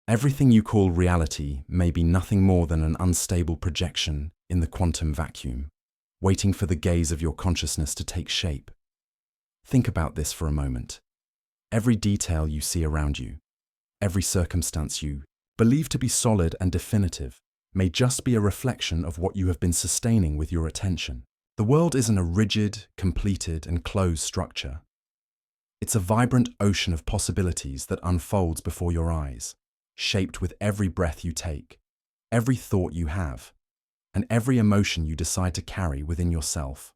Everything you call reality may be nothing more than an unstable projection in the quantum vacuum, waiting for the gaze of your consciousness to take shape. Think about this for a moment. Every detail you see around you, every circumstance you believe to be solid and definitive, may just be a reflection of what you have been sustaining with your attention. The world isn't a rigid, completed, and closed structure. It's a vibrant ocean of possibilities that unfolds before your eyes, shaped with every breath you take, every thought you have, and every emotion you decide to carry within yourself.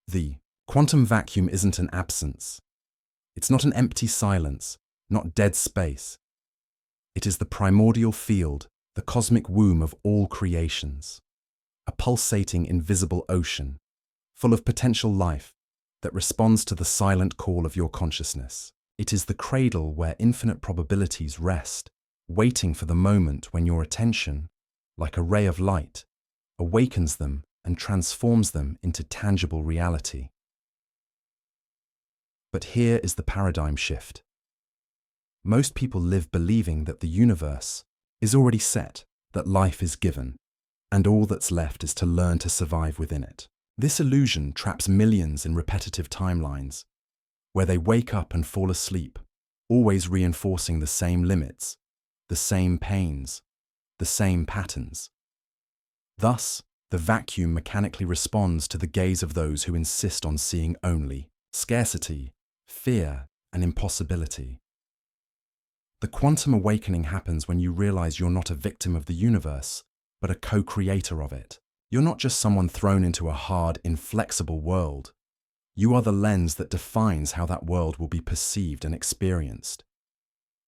The quantum vacuum isn't an absence. It's not an empty silence, not dead space. It is the primordial field, the cosmic womb of all creations, a pulsating invisible ocean, full of potential life that responds to the silent call of your consciousness. It is the cradle where infinite probabilities rest, waiting for the moment when your attention, like a ray of light, awakens them and transforms them into tangible reality. But here is the paradigm shift. Most people live believing that the universe is already set, that life is given, and all that's left is to learn to survive within it. This illusion traps millions in repetitive timelines, where they wake up and fall asleep, always reinforcing the same limits, the same pains, the same patterns. Thus, the vacuum mechanically responds to the gaze of those who insist on seeing only scarcity, fear, and impossibility. The quantum awakening happens when you realize you're not a victim of the universe, but a co-creator of it. You're not just someone thrown into a hard, inflexible world. You are the lens that defines how that world will be perceived and experienced.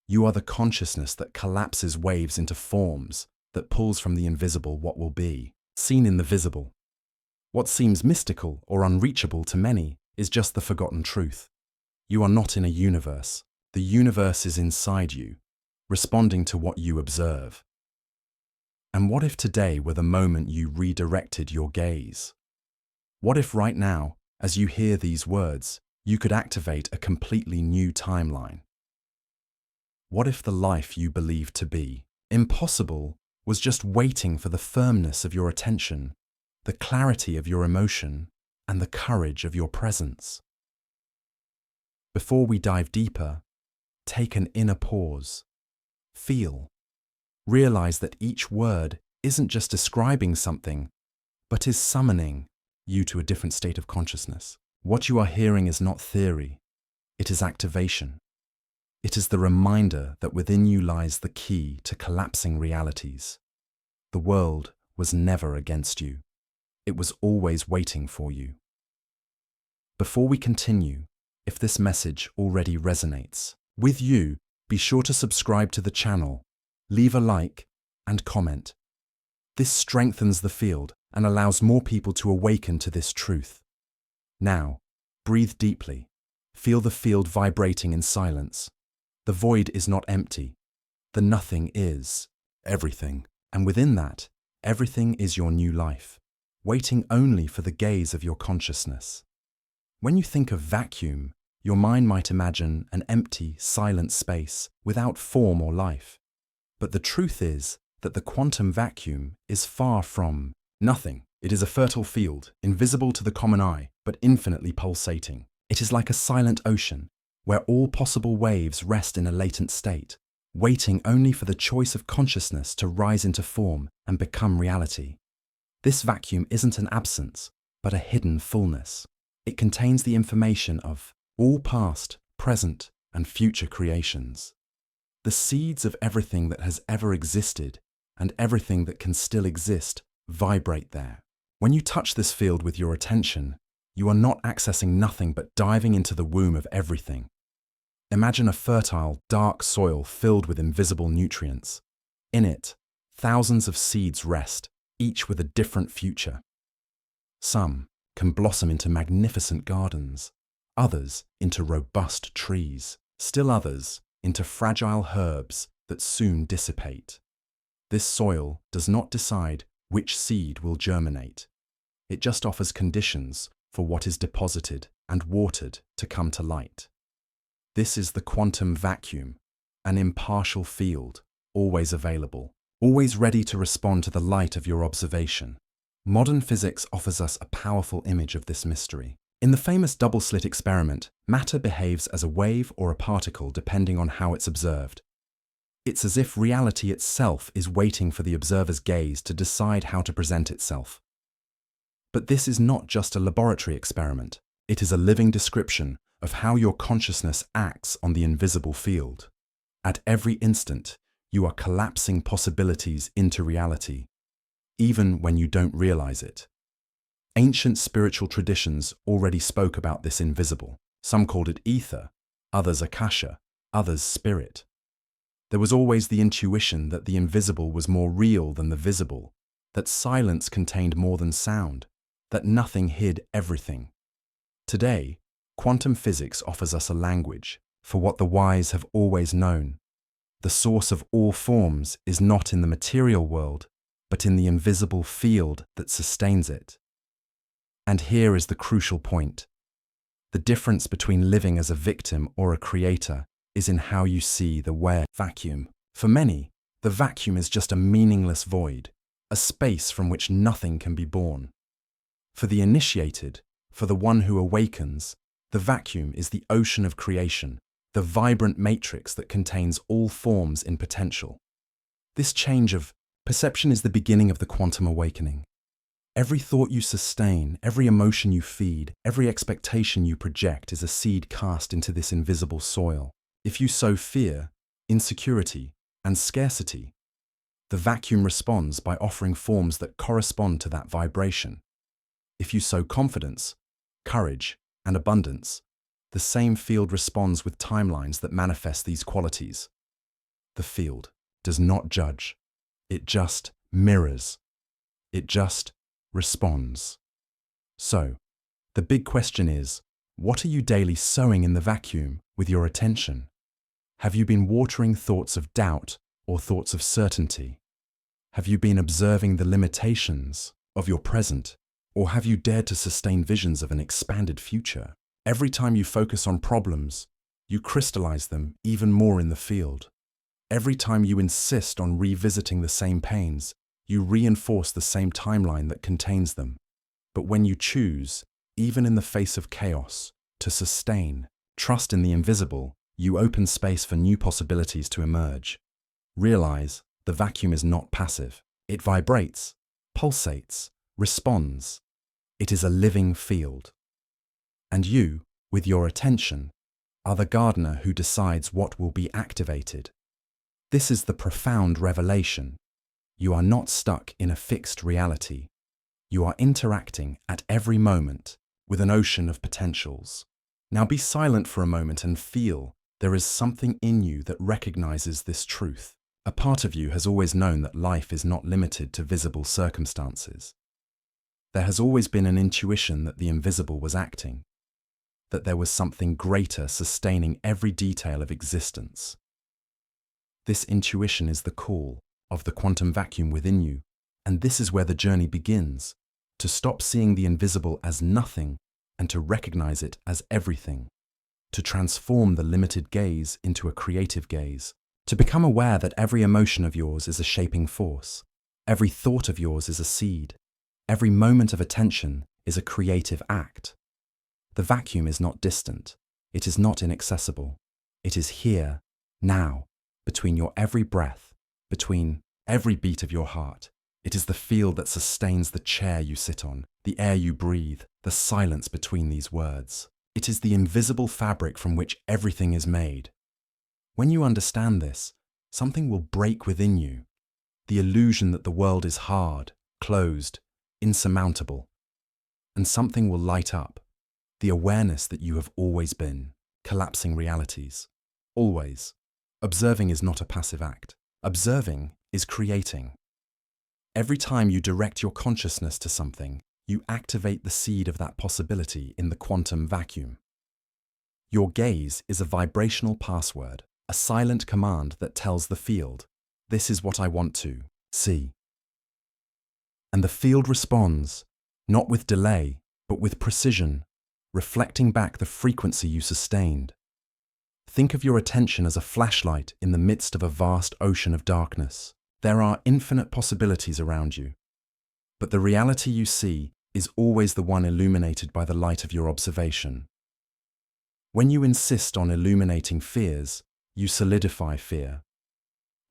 You are the consciousness that collapses waves into forms, that pulls from the invisible what will be, seen in the visible. What seems mystical or unreachable to many is just the forgotten truth. You are not in a universe. The universe is inside you, responding to what you observe. And what if today were the moment you redirected your gaze? What if right now, as you hear these words, you could activate a completely new timeline? What if the life you believed to be impossible was just waiting for the firmness of your attention, the clarity of your emotion, and the courage of your presence? Before we dive deeper, take an inner pause. Feel. Realize that each word isn't just describing something, but is summoning you to a different state of consciousness. What you are hearing is not theory, it is activation. It is the reminder that within you lies the key to collapsing realities. The world was never against you. It was always waiting for you. Before we continue, if this message already resonates with you, be sure to subscribe to the channel, leave a like, and comment. This strengthens the field and allows more people to awaken to this truth. Now, breathe deeply. Feel the field vibrating in silence. The void is not empty. The nothing is everything. And within that, everything is your new life, waiting only for the gaze of your consciousness. When you think of vacuum, your mind might imagine an empty, silent space without form or life. But the truth is that the quantum vacuum is far from nothing. It is a fertile field, invisible to the common eye, but infinitely pulsating. It is like a silent ocean, where all possible waves rest in a latent state, waiting only for the choice of consciousness to rise into form and become reality. This vacuum isn't an absence, but a hidden fullness. It contains the information of all past, present, and future creations. The seeds of everything that has ever existed and everything that can still exist vibrate there. When you touch this field with your attention, you are not accessing nothing but diving into the womb of everything. Imagine a fertile, dark soil filled with invisible nutrients. In it, thousands of seeds rest, each with a different future. Some can blossom into magnificent gardens, others into robust trees, still others into fragile herbs that soon dissipate. This soil does not decide which seed will germinate. It just offers conditions for what is deposited and watered to come to light. This is the quantum vacuum, an impartial field, always available, always ready to respond to the light of your observation. Modern physics offers us a powerful image of this mystery. In the famous double-slit experiment, matter behaves as a wave or a particle depending on how it's observed. It's as if reality itself is waiting for the observer's gaze to decide how to present itself. But this is not just a laboratory experiment. It is a living description of how your consciousness acts on the invisible field. At every instant, you are collapsing possibilities into reality, even when you don't realize it. Ancient spiritual traditions already spoke about this invisible. Some called it ether, others akasha, others spirit. There was always the intuition that the invisible was more real than the visible, that silence contained more than sound, that nothing hid everything. Today, quantum physics offers us a language for what the wise have always known. The source of all forms is not in the material world, but in the invisible field that sustains it. And here is the crucial point. The difference between living as a victim or a creator is in how you see the vacuum. For many, the vacuum is just a meaningless void, a space from which nothing can be born. For the initiated, for the one who awakens, the vacuum is the ocean of creation, the vibrant matrix that contains all forms in potential. This change of perception is the beginning of the quantum awakening. Every thought you sustain, every emotion you feed, every expectation you project is a seed cast into this invisible soil. If you sow fear, insecurity, and scarcity, the vacuum responds by offering forms that correspond to that vibration. If you sow confidence, courage, and abundance, the same field responds with timelines that manifest these qualities. The field does not judge. It just mirrors. It just responds. So, the big question is, what are you daily sowing in the vacuum with your attention? Have you been watering thoughts of doubt or thoughts of certainty? Have you been observing the limitations of your present, or have you dared to sustain visions of an expanded future? Every time you focus on problems, you crystallize them even more in the field. Every time you insist on revisiting the same pains, you reinforce the same timeline that contains them. But when you choose, even in the face of chaos, to sustain, trust in the invisible, you open space for new possibilities to emerge. Realize the vacuum is not passive. It vibrates, pulsates, responds. It is a living field. And you, with your attention, are the gardener who decides what will be activated. This is the profound revelation. You are not stuck in a fixed reality. You are interacting at every moment with an ocean of potentials. Now be silent for a moment and feel there is something in you that recognizes this truth. A part of you has always known that life is not limited to visible circumstances. There has always been an intuition that the invisible was acting, that there was something greater sustaining every detail of existence. This intuition is the call of the quantum vacuum within you, and this is where the journey begins, to stop seeing the invisible as nothing and to recognize it as everything, to transform the limited gaze into a creative gaze, to become aware that every emotion of yours is a shaping force, every thought of yours is a seed, every moment of attention is a creative act. The vacuum is not distant, it is not inaccessible, it is here, now, between your every breath, between every beat of your heart. It is the field that sustains the chair you sit on, the air you breathe, the silence between these words. It is the invisible fabric from which everything is made. When you understand this, something will break within you. The illusion that the world is hard, closed, insurmountable. And something will light up. The awareness that you have always been, collapsing realities. Always. Observing is not a passive act. Observing is creating. Every time you direct your consciousness to something, you activate the seed of that possibility in the quantum vacuum. Your gaze is a vibrational password, a silent command that tells the field, this is what I want to see. And the field responds, not with delay, but with precision, reflecting back the frequency you sustained. Think of your attention as a flashlight in the midst of a vast ocean of darkness. There are infinite possibilities around you, but the reality you see is always the one illuminated by the light of your observation. When you insist on illuminating fears, you solidify fear.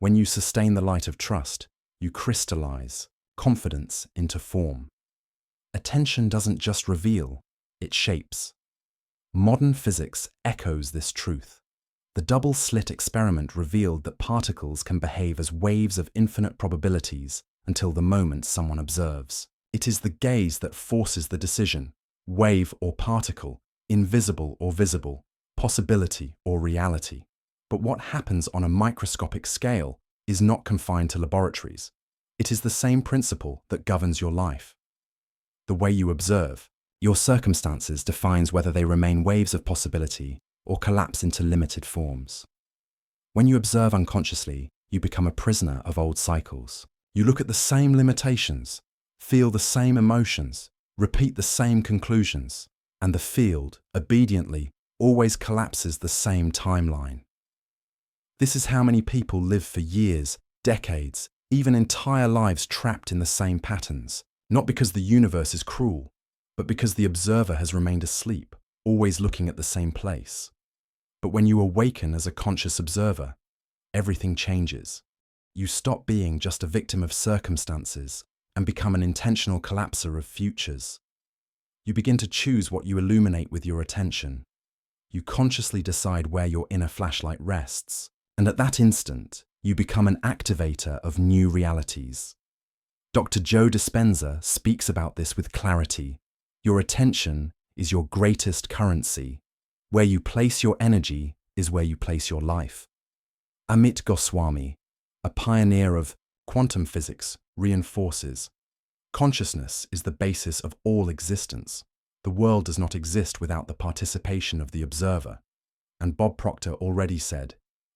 When you sustain the light of trust, you crystallize confidence into form. Attention doesn't just reveal, it shapes. Modern physics echoes this truth. The double-slit experiment revealed that particles can behave as waves of infinite probabilities until the moment someone observes. It is the gaze that forces the decision, wave or particle, invisible or visible, possibility or reality. But what happens on a microscopic scale is not confined to laboratories. It is the same principle that governs your life. The way you observe, your circumstances defines whether they remain waves of possibility or collapse into limited forms. When you observe unconsciously, you become a prisoner of old cycles. You look at the same limitations, feel the same emotions, repeat the same conclusions, and the field, obediently, always collapses the same timeline. This is how many people live for years, decades, even entire lives trapped in the same patterns, not because the universe is cruel, but because the observer has remained asleep, always looking at the same place. But when you awaken as a conscious observer, everything changes. You stop being just a victim of circumstances and become an intentional collapser of futures. You begin to choose what you illuminate with your attention. You consciously decide where your inner flashlight rests, and at that instant, you become an activator of new realities. Dr. Joe Dispenza speaks about this with clarity. Your attention is your greatest currency. Where you place your energy is where you place your life. Amit Goswami, a pioneer of quantum physics, reinforces, consciousness is the basis of all existence. The world does not exist without the participation of the observer. And Bob Proctor already said,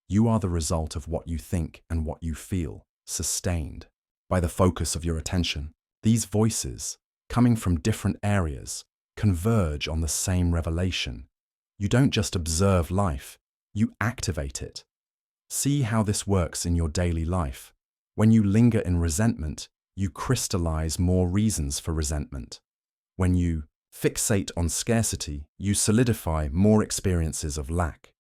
you are the result of what you think and what you feel, sustained by the focus of your attention. These voices, coming from different areas, converge on the same revelation. You don't just observe life, you activate it. See how this works in your daily life. When you linger in resentment, you crystallize more reasons for resentment. When you fixate on scarcity, you solidify more experiences of lack.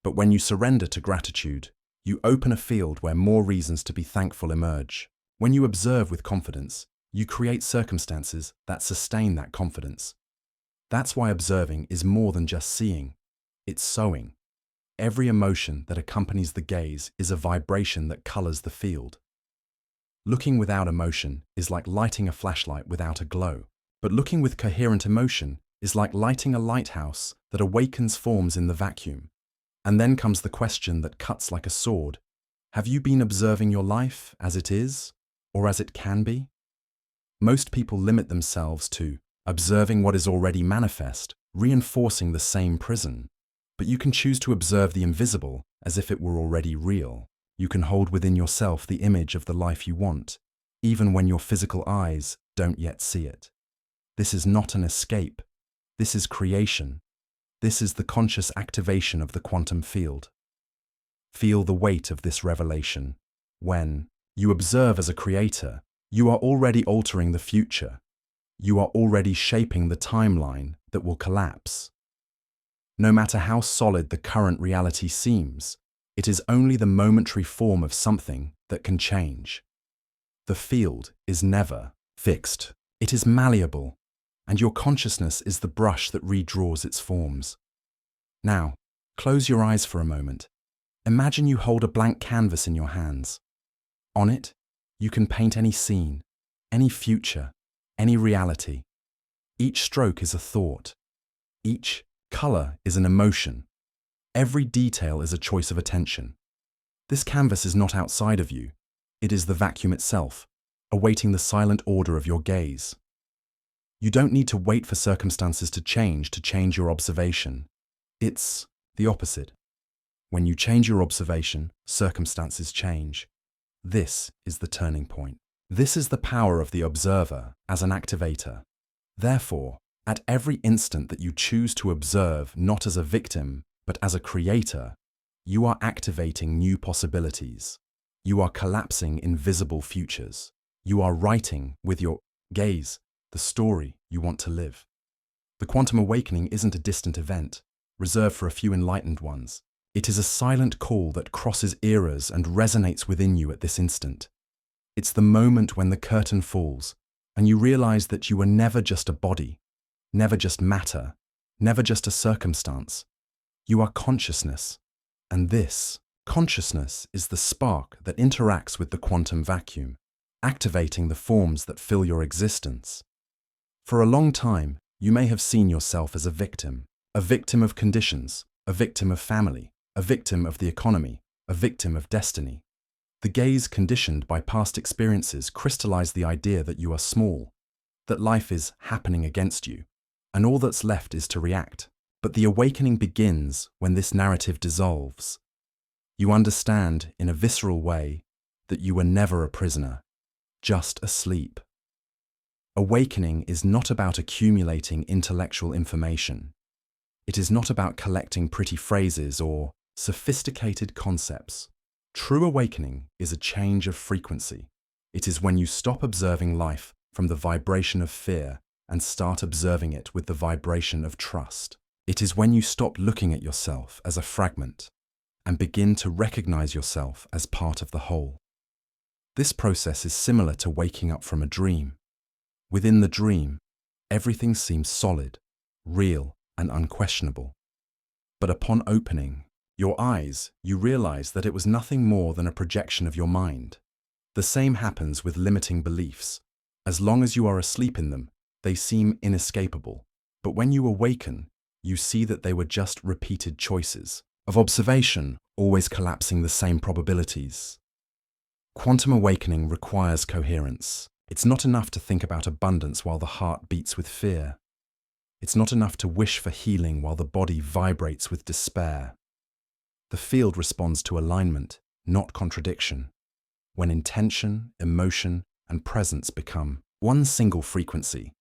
But when you surrender to gratitude, you open a field where more reasons to be thankful emerge. When you observe with confidence, you create circumstances that sustain that confidence. That's why observing is more than just seeing, it's sowing. Every emotion that accompanies the gaze is a vibration that colors the field. Looking without emotion is like lighting a flashlight without a glow, but looking with coherent emotion is like lighting a lighthouse that awakens forms in the vacuum. And then comes the question that cuts like a sword. Have you been observing your life as it is, or as it can be? Most people limit themselves to observing what is already manifest, reinforcing the same prison. But you can choose to observe the invisible as if it were already real. You can hold within yourself the image of the life you want, even when your physical eyes don't yet see it. This is not an escape. This is creation. This is the conscious activation of the quantum field. Feel the weight of this revelation. When you observe as a creator, you are already altering the future. You are already shaping the timeline that will collapse. No matter how solid the current reality seems, it is only the momentary form of something that can change. The field is never fixed. It is malleable, and your consciousness is the brush that redraws its forms. Now, close your eyes for a moment. Imagine you hold a blank canvas in your hands. On it, you can paint any scene, any future, any reality. Each stroke is a thought. Each color is an emotion. Every detail is a choice of attention. This canvas is not outside of you. It is the vacuum itself, awaiting the silent order of your gaze. You don't need to wait for circumstances to change your observation. It's the opposite. When you change your observation, circumstances change. This is the turning point. This is the power of the observer as an activator. Therefore, at every instant that you choose to observe not as a victim, But as a creator, you are activating new possibilities. You are collapsing invisible futures. You are writing with your gaze the story you want to live. The quantum awakening isn't a distant event, reserved for a few enlightened ones. It is a silent call that crosses eras and resonates within you at this instant. It's the moment when the curtain falls and you realize that you were never just a body, never just matter, never just a circumstance. You are consciousness, and this consciousness is the spark that interacts with the quantum vacuum, activating the forms that fill your existence. For a long time, you may have seen yourself as a victim of conditions, a victim of family, a victim of the economy, a victim of destiny. The gaze conditioned by past experiences crystallize the idea that you are small, that life is happening against you, and all that's left is to react. But the awakening begins when this narrative dissolves. You understand, in a visceral way, that you were never a prisoner, just asleep. Awakening is not about accumulating intellectual information. It is not about collecting pretty phrases or sophisticated concepts. True awakening is a change of frequency. It is when you stop observing life from the vibration of fear and start observing it with the vibration of trust. It is when you stop looking at yourself as a fragment and begin to recognize yourself as part of the whole. This process is similar to waking up from a dream. Within the dream, everything seems solid, real, and unquestionable. But upon opening your eyes, you realize that it was nothing more than a projection of your mind. The same happens with limiting beliefs. As long as you are asleep in them, they seem inescapable. But when you awaken, you see that they were just repeated choices of observation, always collapsing the same probabilities. Quantum awakening requires coherence. It's not enough to think about abundance while the heart beats with fear. It's not enough to wish for healing while the body vibrates with despair. The field responds to alignment, not contradiction. When intention, emotion, and presence become one single frequency,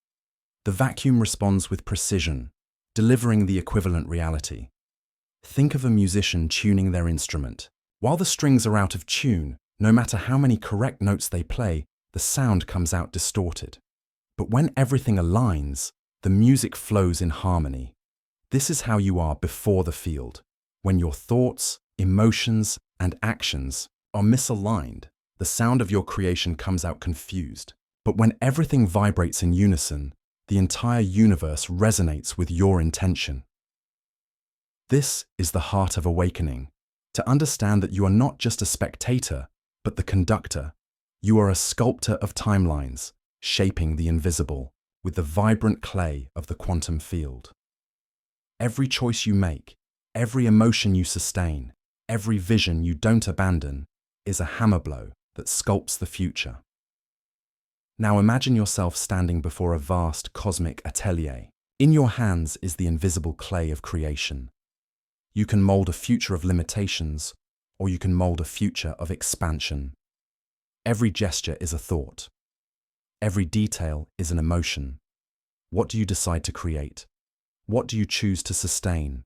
the vacuum responds with precision, delivering the equivalent reality. Think of a musician tuning their instrument. While the strings are out of tune, no matter how many correct notes they play, the sound comes out distorted. But when everything aligns, the music flows in harmony. This is how you are before the field. When your thoughts, emotions, and actions are misaligned, the sound of your creation comes out confused. But when everything vibrates in unison, the entire universe resonates with your intention. This is the heart of awakening, to understand that you are not just a spectator, but the conductor. You are a sculptor of timelines, shaping the invisible with the vibrant clay of the quantum field. Every choice you make, every emotion you sustain, every vision you don't abandon, is a hammer blow that sculpts the future. Now imagine yourself standing before a vast cosmic atelier. In your hands is the invisible clay of creation. You can mold a future of limitations, or you can mold a future of expansion. Every gesture is a thought. Every detail is an emotion. What do you decide to create? What do you choose to sustain?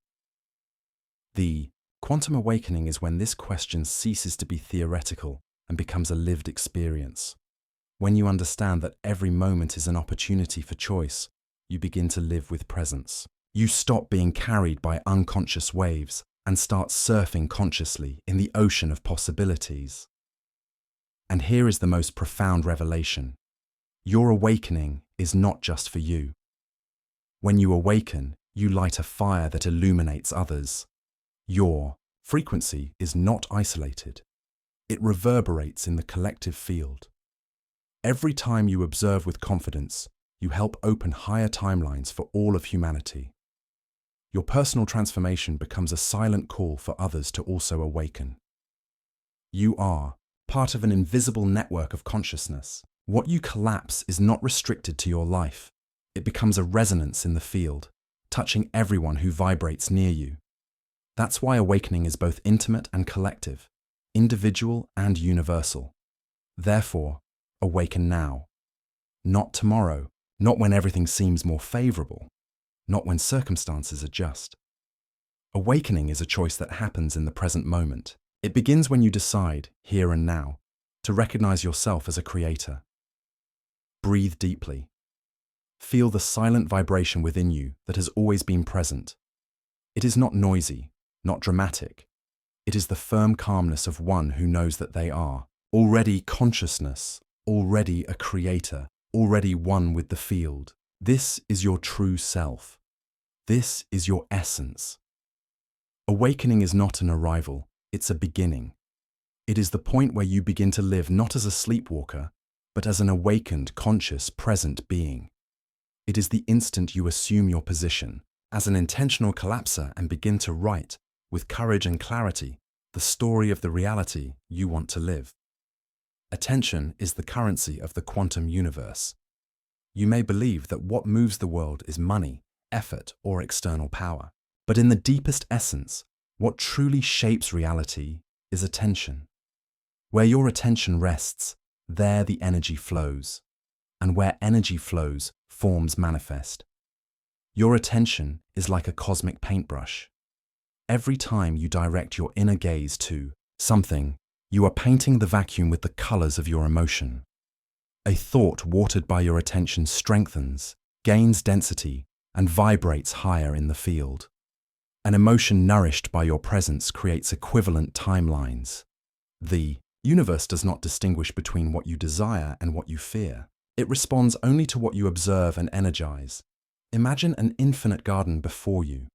The quantum awakening is when this question ceases to be theoretical and becomes a lived experience. When you understand that every moment is an opportunity for choice, you begin to live with presence. You stop being carried by unconscious waves and start surfing consciously in the ocean of possibilities. And here is the most profound revelation. Your awakening is not just for you. When you awaken, you light a fire that illuminates others. Your frequency is not isolated. It reverberates in the collective field. Every time you observe with confidence, you help open higher timelines for all of humanity. Your personal transformation becomes a silent call for others to also awaken. You are part of an invisible network of consciousness. What you collapse is not restricted to your life. It becomes a resonance in the field, touching everyone who vibrates near you. That's why awakening is both intimate and collective, individual and universal. Therefore, awaken now. Not tomorrow, not when everything seems more favorable, not when circumstances adjust. Awakening is a choice that happens in the present moment. It begins when you decide, here and now, to recognize yourself as a creator. Breathe deeply. Feel the silent vibration within you that has always been present. It is not noisy, not dramatic. It is the firm calmness of one who knows that they are already consciousness, already a creator, already one with the field. This is your true self. This is your essence. Awakening is not an arrival, it's a beginning. It is the point where you begin to live not as a sleepwalker, but as an awakened, conscious, present being. It is the instant you assume your position as an intentional collapser and begin to write, with courage and clarity, the story of the reality you want to live. Attention is the currency of the quantum universe. You may believe that what moves the world is money, effort, or external power. But in the deepest essence, what truly shapes reality is attention. Where your attention rests, there the energy flows. And where energy flows, forms manifest. Your attention is like a cosmic paintbrush. Every time you direct your inner gaze to something, you are painting the vacuum with the colors of your emotion. A thought watered by your attention strengthens, gains density, and vibrates higher in the field. An emotion nourished by your presence creates equivalent timelines. The universe does not distinguish between what you desire and what you fear. It responds only to what you observe and energize. Imagine an infinite garden before you.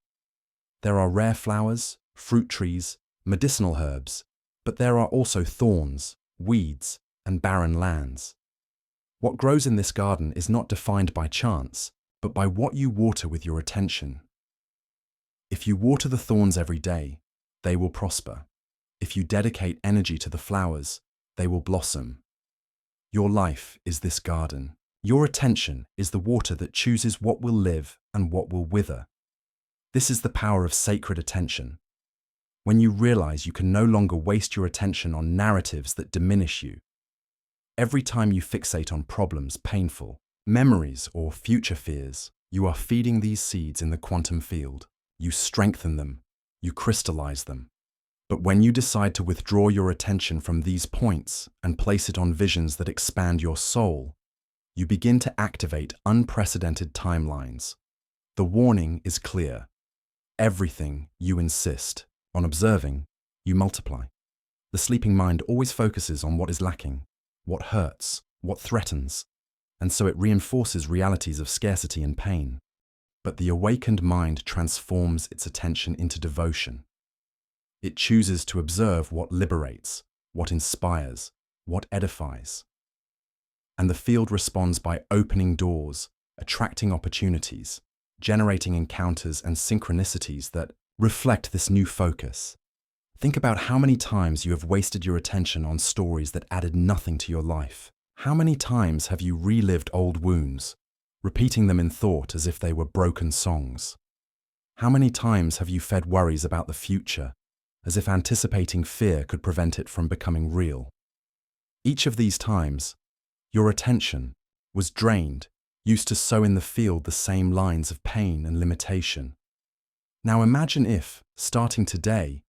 There are rare flowers, fruit trees, medicinal herbs, but there are also thorns, weeds, and barren lands. What grows in this garden is not defined by chance, but by what you water with your attention. If you water the thorns every day, they will prosper. If you dedicate energy to the flowers, they will blossom. Your life is this garden. Your attention is the water that chooses what will live and what will wither. This is the power of sacred attention. When you realize you can no longer waste your attention on narratives that diminish you. Every time you fixate on problems, painful memories, or future fears, you are feeding these seeds in the quantum field. You strengthen them, you crystallize them. But when you decide to withdraw your attention from these points and place it on visions that expand your soul, you begin to activate unprecedented timelines. The warning is clear. Everything you insist on observing, you multiply. The sleeping mind always focuses on what is lacking, what hurts, what threatens, and so it reinforces realities of scarcity and pain. But the awakened mind transforms its attention into devotion. It chooses to observe what liberates, what inspires, what edifies. And the field responds by opening doors, attracting opportunities, generating encounters and synchronicities that reflect this new focus. Think about how many times you have wasted your attention on stories that added nothing to your life. How many times have you relived old wounds, repeating them in thought as if they were broken songs? How many times have you fed worries about the future, as if anticipating fear could prevent it from becoming real? Each of these times, your attention was drained, used to sow in the field the same lines of pain and limitation. Now imagine if, starting today,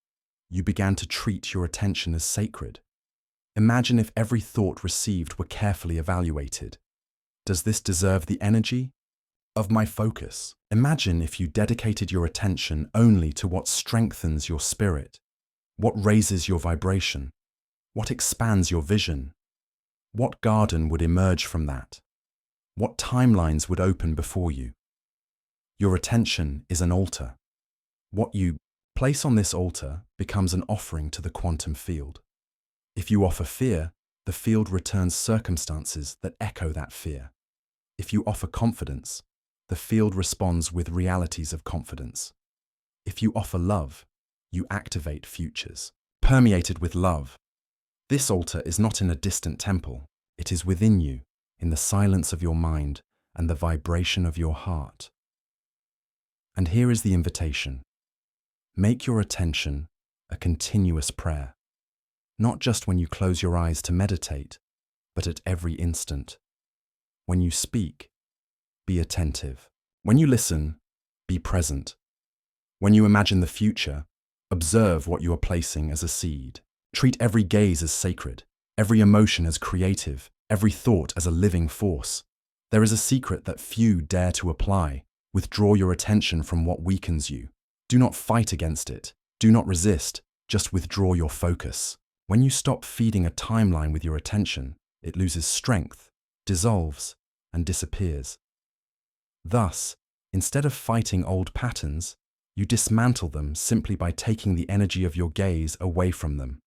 you began to treat your attention as sacred. Imagine if every thought received were carefully evaluated. Does this deserve the energy of my focus? Imagine if you dedicated your attention only to what strengthens your spirit, what raises your vibration, what expands your vision. What garden would emerge from that? What timelines would open before you? Your attention is an altar. What you place on this altar becomes an offering to the quantum field. If you offer fear, the field returns circumstances that echo that fear. If you offer confidence, the field responds with realities of confidence. If you offer love, you activate futures, permeated with love. This altar is not in a distant temple. It is within you, in the silence of your mind and the vibration of your heart. And here is the invitation. Make your attention a continuous prayer, not just when you close your eyes to meditate, but at every instant. When you speak, be attentive. When you listen, be present. When you imagine the future, observe what you are placing as a seed. Treat every gaze as sacred, every emotion as creative, every thought as a living force. There is a secret that few dare to apply. Withdraw your attention from what weakens you. Do not fight against it. Do not resist. Just withdraw your focus. When you stop feeding a timeline with your attention, it loses strength, dissolves, and disappears. Thus, instead of fighting old patterns, you dismantle them simply by taking the energy of your gaze away from them.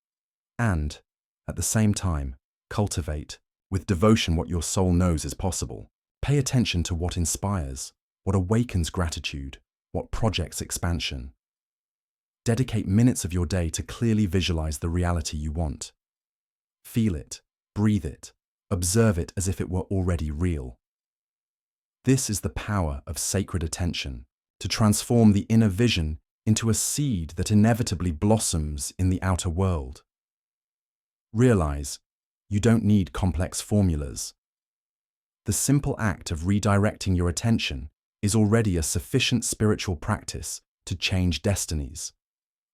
And, at the same time, cultivate, with devotion, what your soul knows is possible. Pay attention to what inspires, what awakens gratitude, what projects expansion. Dedicate minutes of your day to clearly visualize the reality you want. Feel it, breathe it, observe it as if it were already real. This is the power of sacred attention, to transform the inner vision into a seed that inevitably blossoms in the outer world. Realize, you don't need complex formulas. The simple act of redirecting your attention is already a sufficient spiritual practice to change destinies.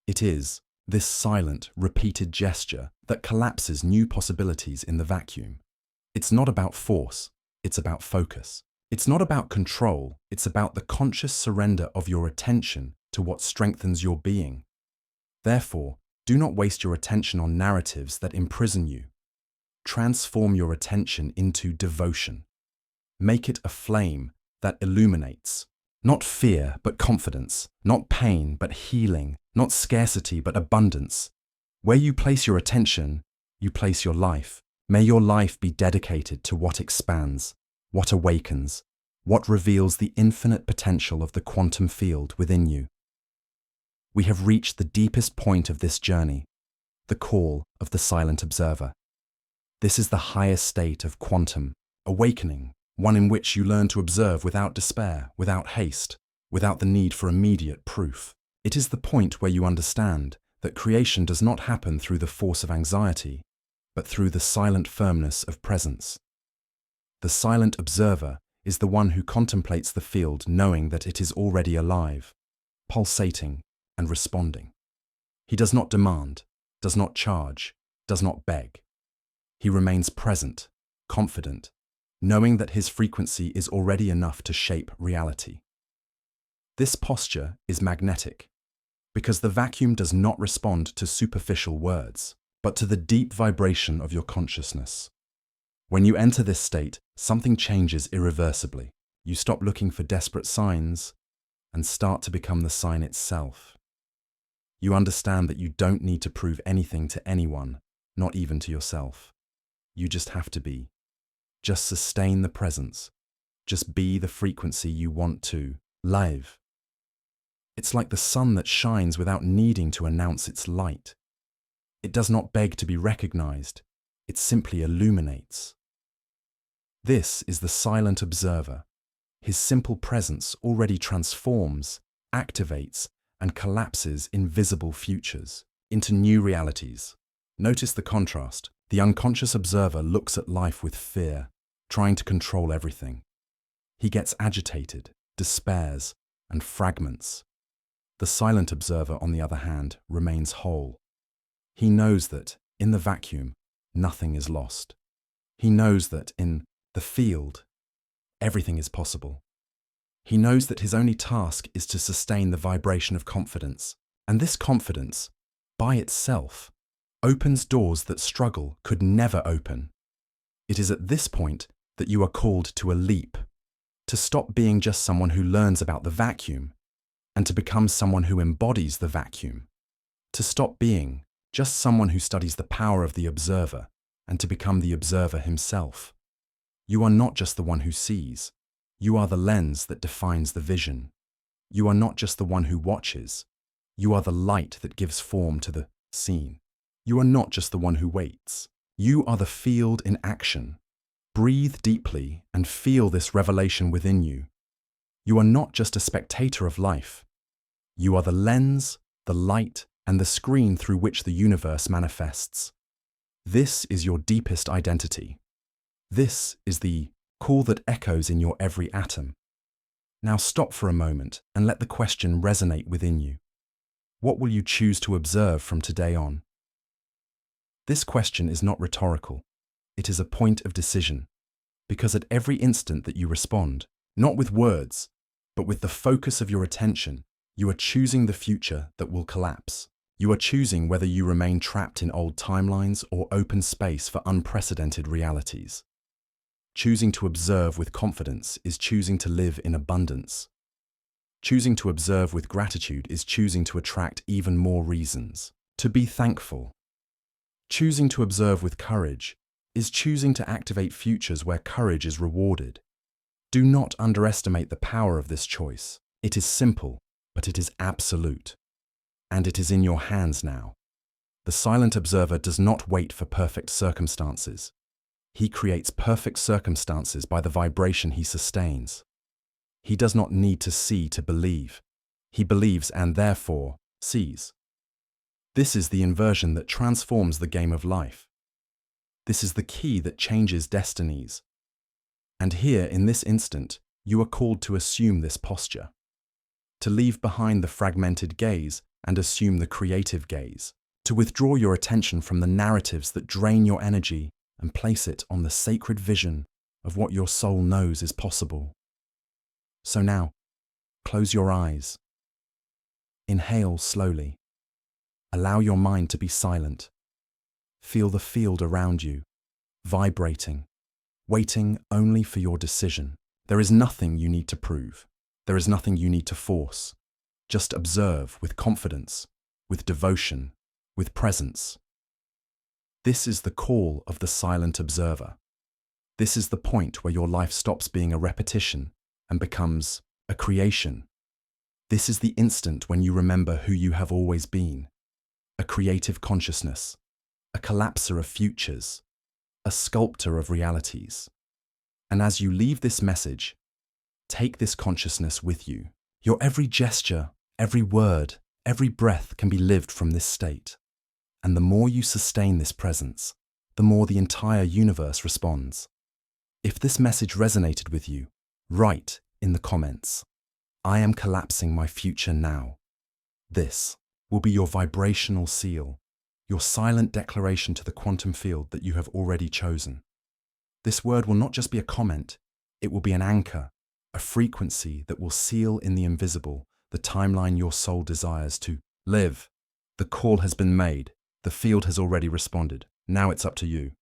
It is this silent, repeated gesture that collapses new possibilities in the vacuum. It's not about force, it's about focus. It's not about control, it's about the conscious surrender of your attention to what strengthens your being. Therefore, do not waste your attention on narratives that imprison you. Transform your attention into devotion. Make it a flame that illuminates. Not fear, but confidence. Not pain, but healing. Not scarcity, but abundance. Where you place your attention, you place your life. May your life be dedicated to what expands, what awakens, what reveals the infinite potential of the quantum field within you. We have reached the deepest point of this journey, the call of the silent observer. This is the highest state of quantum awakening, one in which you learn to observe without despair, without haste, without the need for immediate proof. It is the point where you understand that creation does not happen through the force of anxiety, but through the silent firmness of presence. The silent observer is the one who contemplates the field knowing that it is already alive, pulsating and responding. He does not demand, does not charge, does not beg. He remains present, confident, knowing that his frequency is already enough to shape reality. This posture is magnetic, because the vacuum does not respond to superficial words, but to the deep vibration of your consciousness. When you enter this state, something changes irreversibly. You stop looking for desperate signs and start to become the sign itself. You understand that you don't need to prove anything to anyone, not even to yourself. You just have to be. Just sustain the presence. Just be the frequency you want to live. It's like the sun that shines without needing to announce its light. It does not beg to be recognized. It simply illuminates. This is the silent observer. His simple presence already transforms, activates, and collapses invisible futures into new realities. Notice the contrast. The unconscious observer looks at life with fear, trying to control everything. He gets agitated, despairs, and fragments. The silent observer, on the other hand, remains whole. He knows that, in the vacuum, nothing is lost. He knows that, in the field, everything is possible. He knows that his only task is to sustain the vibration of confidence, and this confidence, by itself, opens doors that struggle could never open. It is at this point that you are called to a leap, to stop being just someone who learns about the vacuum, and to become someone who embodies the vacuum, to stop being just someone who studies the power of the observer, and to become the observer himself. You are not just the one who sees. You are the lens that defines the vision. You are not just the one who watches. You are the light that gives form to the scene. You are not just the one who waits. You are the field in action. Breathe deeply and feel this revelation within you. You are not just a spectator of life. You are the lens, the light, and the screen through which the universe manifests. This is your deepest identity. This is the call that echoes in your every atom. Now stop for a moment and let the question resonate within you. What will you choose to observe from today on? This question is not rhetorical. It is a point of decision, because at every instant that you respond, not with words, but with the focus of your attention, you are choosing the future that will collapse. You are choosing whether you remain trapped in old timelines or open space for unprecedented realities. Choosing to observe with confidence is choosing to live in abundance. Choosing to observe with gratitude is choosing to attract even more reasons to be thankful. Choosing to observe with courage is choosing to activate futures where courage is rewarded. Do not underestimate the power of this choice. It is simple, but it is absolute. And it is in your hands now. The silent observer does not wait for perfect circumstances. He creates perfect circumstances by the vibration he sustains. He does not need to see to believe. He believes and therefore sees. This is the inversion that transforms the game of life. This is the key that changes destinies. And here, in this instant, you are called to assume this posture, to leave behind the fragmented gaze and assume the creative gaze, to withdraw your attention from the narratives that drain your energy and place it on the sacred vision of what your soul knows is possible. So now, close your eyes. Inhale slowly. Allow your mind to be silent. Feel the field around you, vibrating, waiting only for your decision. There is nothing you need to prove. There is nothing you need to force. Just observe with confidence, with devotion, with presence. This is the call of the silent observer. This is the point where your life stops being a repetition and becomes a creation. This is the instant when you remember who you have always been. A creative consciousness, a collapser of futures, a sculptor of realities. And as you leave this message, take this consciousness with you. Your every gesture, every word, every breath can be lived from this state. And the more you sustain this presence, the more the entire universe responds. If this message resonated with you, write in the comments, "I am collapsing my future now." This will be your vibrational seal, your silent declaration to the quantum field that you have already chosen. This word will not just be a comment, it will be an anchor, a frequency that will seal in the invisible the timeline your soul desires to live. The call has been made. The field has already responded. Now it's up to you.